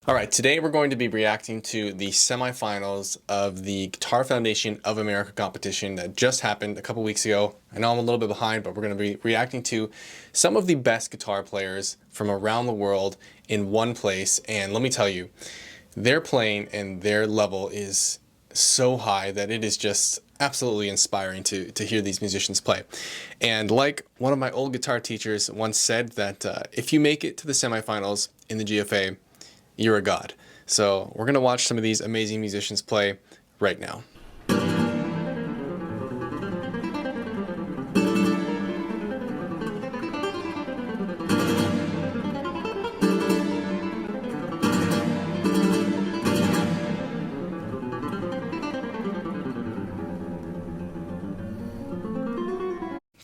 All right, today we're going to be reacting to the semifinals of the Guitar Foundation of America competition that just happened a couple weeks ago. I know I'm a little bit behind, but we're going to be reacting to some of the best guitar players from around the world in one place. And let me tell you, their playing and their level is so high that it is just absolutely inspiring to hear these musicians play. And like one of my old guitar teachers once said, that if you make it to the semifinals in the GFA, you're a god. So we're gonna watch some of these amazing musicians play right now.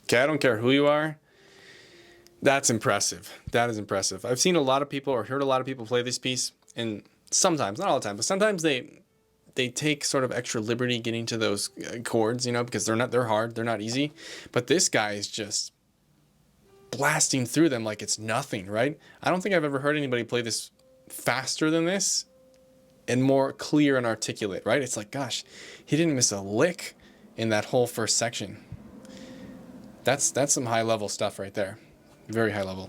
Okay, I don't care who you are. That's impressive. That is impressive. I've seen a lot of people or heard a lot of people play this piece, and sometimes, not all the time, but sometimes they take sort of extra liberty getting to those chords, you know, because they're hard, they're not easy. But this guy is just blasting through them like it's nothing, right? I don't think I've ever heard anybody play this faster than this and more clear and articulate, right? It's like, gosh, he didn't miss a lick in that whole first section. That's some high level stuff right there. Very high level.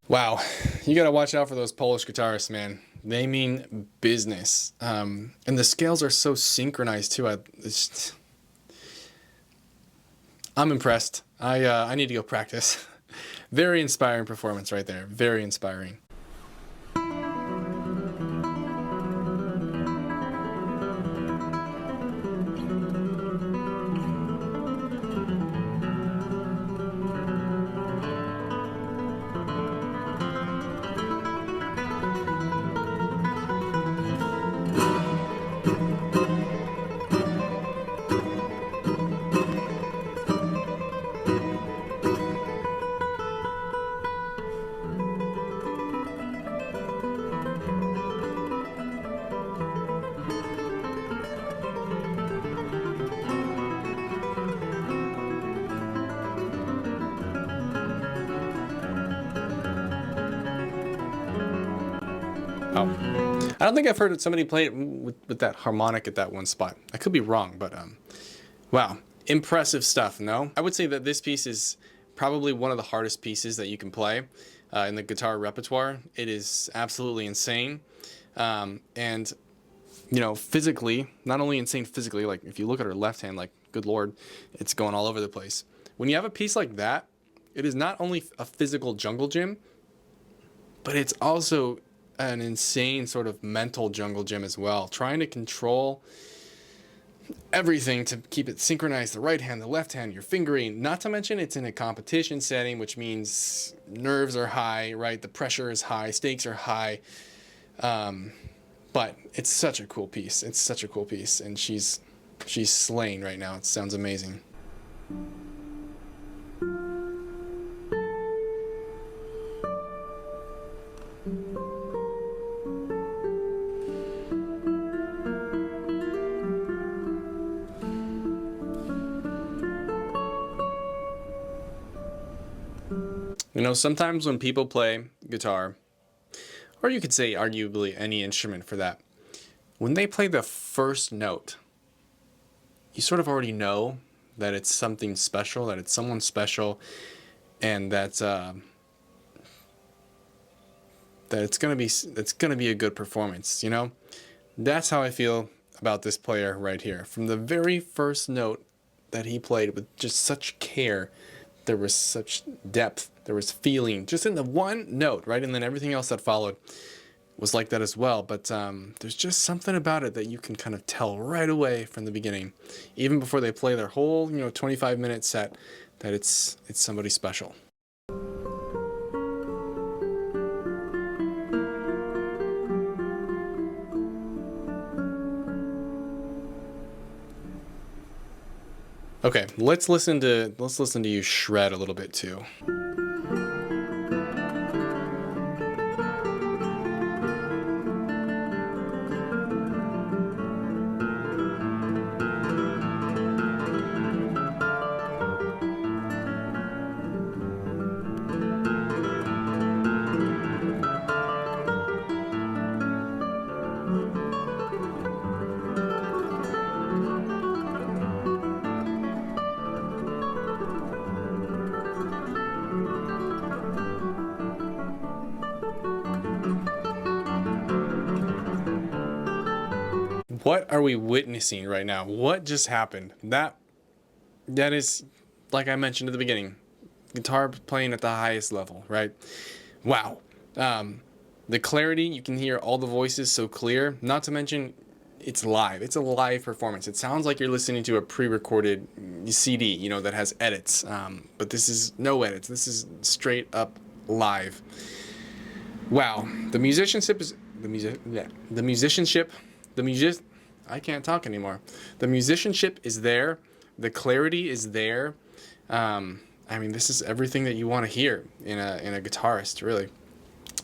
Wow, you gotta watch out for those Polish guitarists, man. They mean business. And the scales are so synchronized too. I'm impressed. I need to go practice. Very inspiring performance right there. Very inspiring. Oh. I don't think I've heard somebody play it with that harmonic at that one spot. I could be wrong, but wow. Impressive stuff, no? I would say that this piece is probably one of the hardest pieces that you can play in the guitar repertoire. It is absolutely insane. And, you know, physically, not only insane physically, like if you look at her left hand, like, good Lord, it's going all over the place. When you have a piece like that, it is not only a physical jungle gym, but it's also an insane sort of mental jungle gym as well, trying to control everything to keep it synchronized, the right hand, the left hand, your fingering, not to mention it's in a competition setting, which means nerves are high, right? The pressure is high, stakes are high. But it's such a cool piece. It's such a cool piece. And she's slaying right now. It sounds amazing. You know, sometimes when people play guitar, or you could say arguably any instrument for that, when they play the first note, you sort of already know that it's something special, that it's someone special, and that that it's gonna be a good performance. You know, that's how I feel about this player right here. From the very first note that he played with just such care, there was such depth, there was feeling just in the one note, right? And then everything else that followed was like that as well. But there's just something about it that you can kind of tell right away from the beginning, even before they play their whole 25-minute set, that it's somebody special. Okay, let's listen to you shred a little bit too. What are we witnessing right now? What just happened? That is, like I mentioned at the beginning, guitar playing at the highest level, right? Wow. The clarity, you can hear all the voices so clear, not to mention it's live. It's a live performance. It sounds like you're listening to a pre-recorded CD, that has edits. But this is no edits. This is straight up live. Wow. I can't talk anymore. The musicianship is there. The clarity is there. This is everything that you want to hear in a guitarist, really.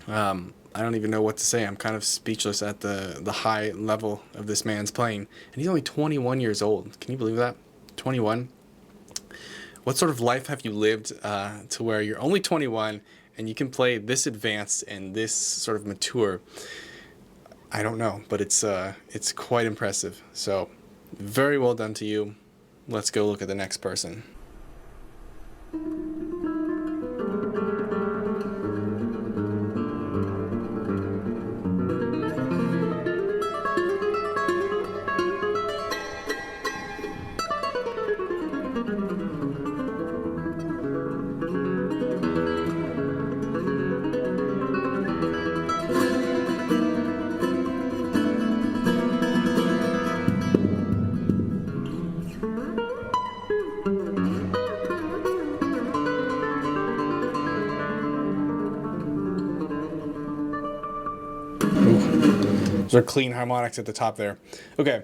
I don't even know what to say. I'm kind of speechless at the high level of this man's playing. And he's only 21 years old. Can you believe that? 21. What sort of life have you lived to where you're only 21 and you can play this advanced and this sort of mature? I don't know, but it's quite impressive. So very well done to you. Let's go look at the next person. Those are clean harmonics at the top there. Okay,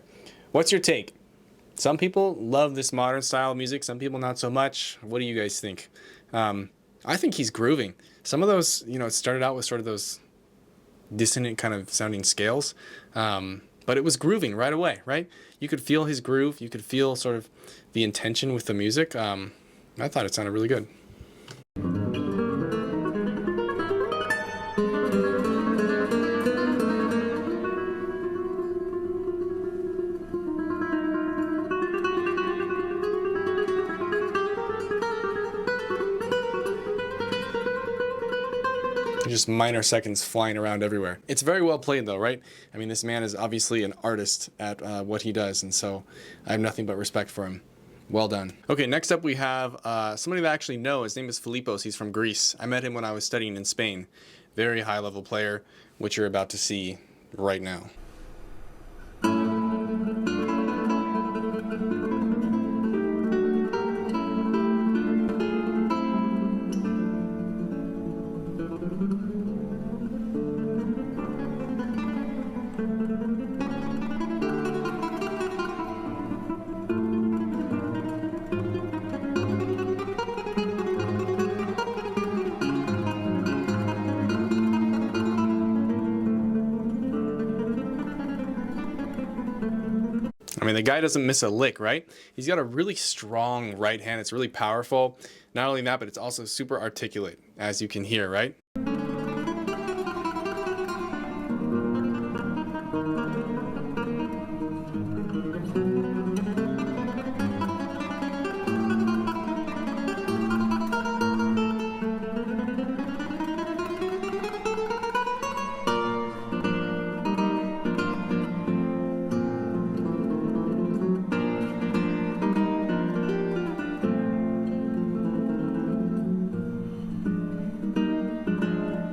what's your take? Some people love this modern style of music, some people not so much. What do you guys think? I think he's grooving. Some of those, it started out with sort of those dissonant kind of sounding scales, but it was grooving right away, right? You could feel his groove. You could feel sort of the intention with the music. I thought it sounded really good. Just minor seconds flying around everywhere. It's very well played though, right? I mean, this man is obviously an artist at what he does, and so I have nothing but respect for him. Well done. Okay, next up we have somebody that I actually know. His name is Filippos. He's from Greece. I met him when I was studying in Spain. Very high level player, which you're about to see right now. I mean, the guy doesn't miss a lick, right? He's got a really strong right hand. It's really powerful. Not only that, but it's also super articulate, as you can hear, right?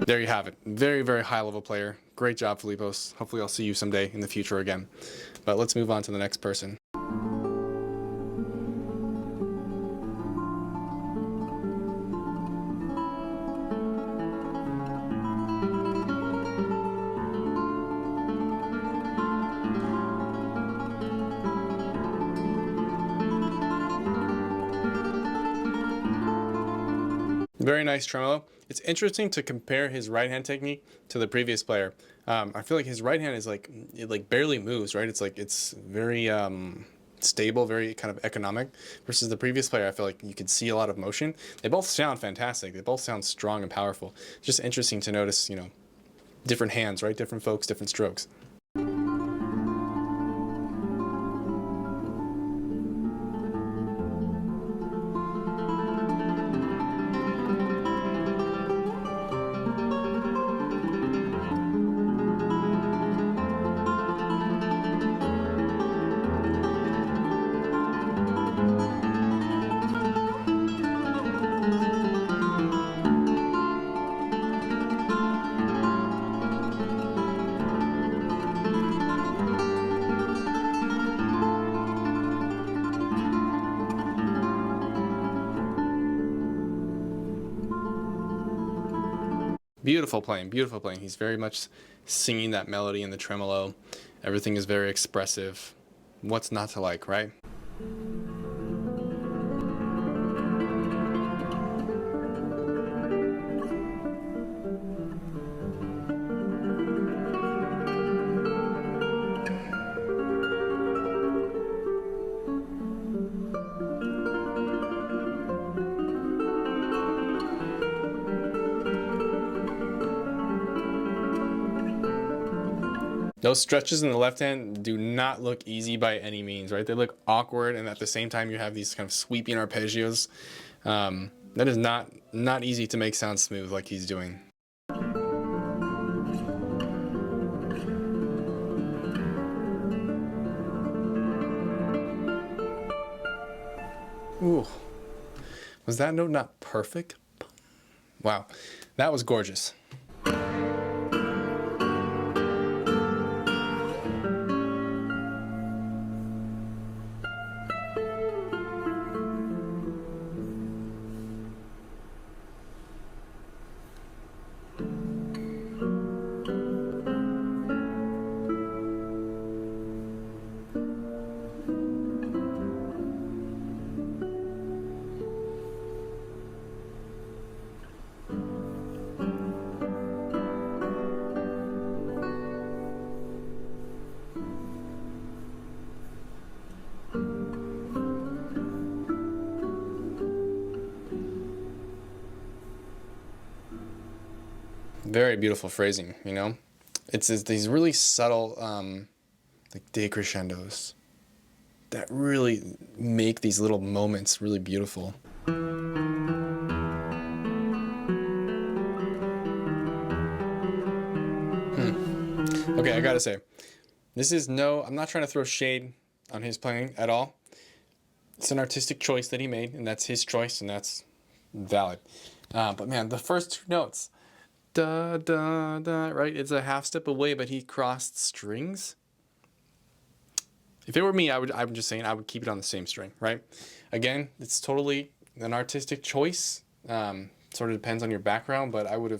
There you have it. Very, very high level player. Great job, Filippos. Hopefully I'll see you someday in the future again. But let's move on to the next person. Very nice tremolo. It's interesting to compare his right hand technique to the previous player. I feel like his right hand is like, it like barely moves, right? It's like, it's very stable, very kind of economic, versus the previous player. I feel like you could see a lot of motion. They both sound fantastic. They both sound strong and powerful. It's just interesting to notice, you know, different hands, right? Different folks, different strokes. Beautiful playing, beautiful playing. He's very much singing that melody in the tremolo. Everything is very expressive. What's not to like, right? Those stretches in the left hand do not look easy by any means, right? They look awkward, and at the same time you have these kind of sweeping arpeggios. That is not easy to make sound smooth like he's doing. Ooh, was that note not perfect? Wow, that was gorgeous. Very beautiful phrasing, you know? It's these really subtle like decrescendos that really make these little moments really beautiful. Okay, I gotta say, this is I'm not trying to throw shade on his playing at all. It's an artistic choice that he made, and that's his choice, and that's valid. But man, the first two notes, da, da, da, right? It's a half step away, but he crossed strings. If it were me, I'm just saying I would keep it on the same string, right? Again, it's totally an artistic choice. Sort of depends on your background, but I don't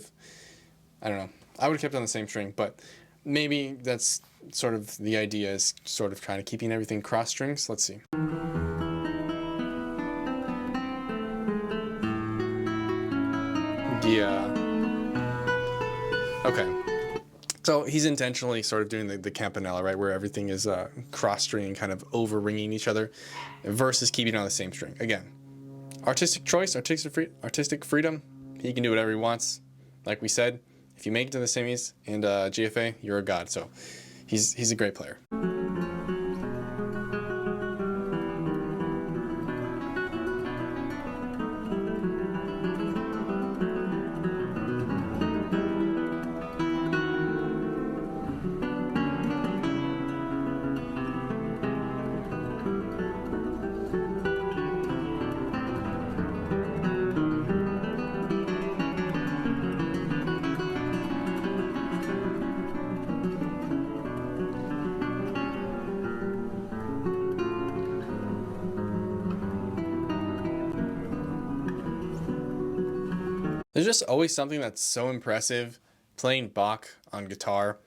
know. I would have kept it on the same string, but maybe that's sort of the idea, is sort of kind of keeping everything cross strings. Let's see. Yeah. Okay. So he's intentionally sort of doing the Quintanilla, right, where everything is cross-stringing, kind of over-ringing each other, versus keeping it on the same string. Again, artistic choice, artistic freedom. He can do whatever he wants. Like we said, if you make it to the semis and GFA, you're a god. So he's a great player. There's just always something that's so impressive playing Bach on guitar,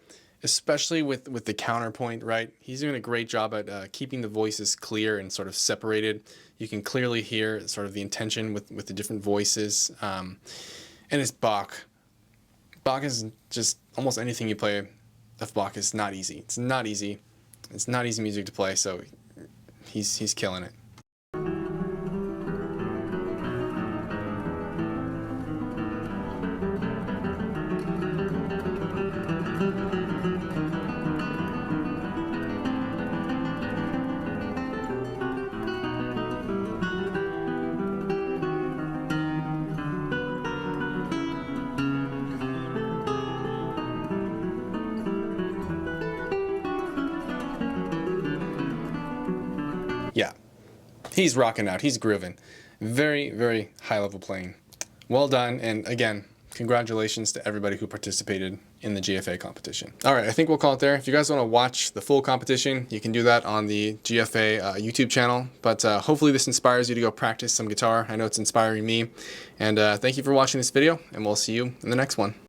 especially with the counterpoint, right? He's doing a great job at keeping the voices clear and sort of separated. You can clearly hear sort of the intention with the different voices. And it's Bach. Bach is just almost anything you play of Bach is not easy. It's not easy. It's not easy music to play, so he's killing it. Yeah, he's rocking out. He's grooving. Very, very high level playing. Well done. And again, congratulations to everybody who participated in the GFA competition. All right, I think we'll call it there. If you guys want to watch the full competition, you can do that on the GFA YouTube channel. But hopefully this inspires you to go practice some guitar. I know it's inspiring me. And thank you for watching this video, and we'll see you in the next one.